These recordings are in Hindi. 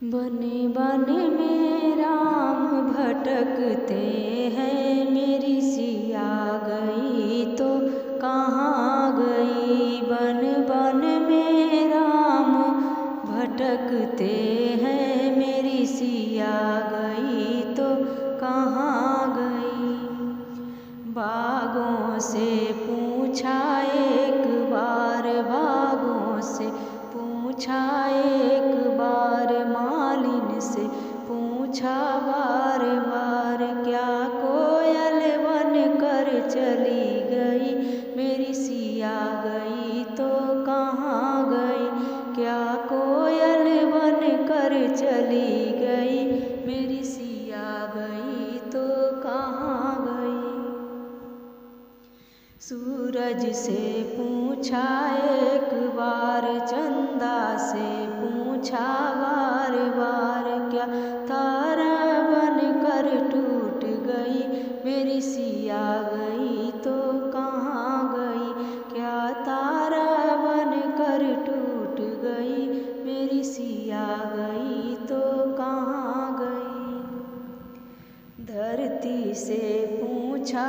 बने बने में राम भटकते हैं, मेरी सिया गई तो कहाँ गई। बन बन में राम भटकते हैं, मेरी सिया गई तो कहाँ गई। बागों से पूछा एक बार, बागों से पूछा एक बार, मालिन से पूछा बार बार। क्या कोयल बन कर चली गई, मेरी सिया गई तो कहाँ गई। क्या कोयल बन कर चली गई, मेरी सिया गई तो कहाँ गई। सूरज से पूछा एक बार, चंदा से पूछा बार बार। क्या तारा बन कर टूट गई, मेरी सिया गई तो कहाँ गई। क्या तारा बन कर टूट गई, मेरी सिया गई तो कहाँ गई। धरती से पूछा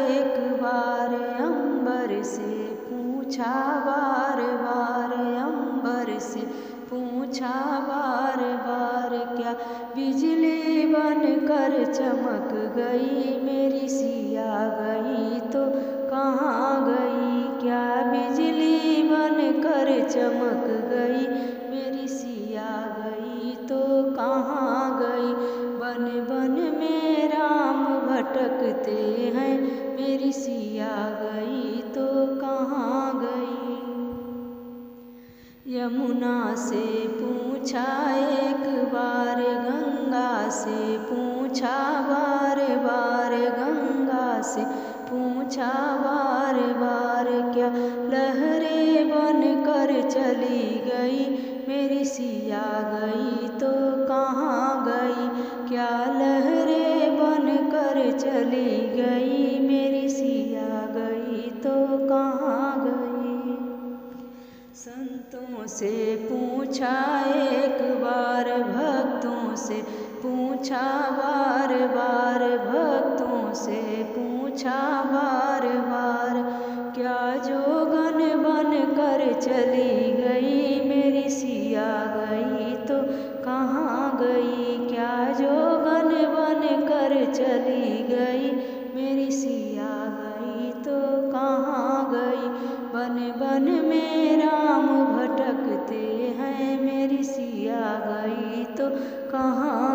एक बार, अंबर से पूछा बार बार, अंबर से पूछा बार बार। क्या बिजली बन कर चमक गई, मेरी सिया गई तो कहाँ गई। क्या बिजली बन कर चमक गई, मेरी सिया गई तो कहाँ गई। बन बन में राम भटकते हैं, मेरी सिया गई तो कहाँ गई। यमुना से पूछा एक बार, गंगा से पूछा बार बार, गंगा से पूछा बार बार। क्या लहरें बन कर चली गई, मेरी सिया गई तो कहाँ गई। क्या लहरें बन कर चली गई, मेरी सिया गई तो कहाँ गई। संतों से पूछा एक बार, भक्तों से पूछा बार बार, भक्तों से पूछा बार बार। क्या जोगन बन कर चली गई, मेरी सिया गई तो कहाँ गई। क्या जोगन बन कर चली गई, मेरी सिया गई तो कहाँ गई। बन बन में राम भटकते हैं, मेरी सिया गई तो कहाँ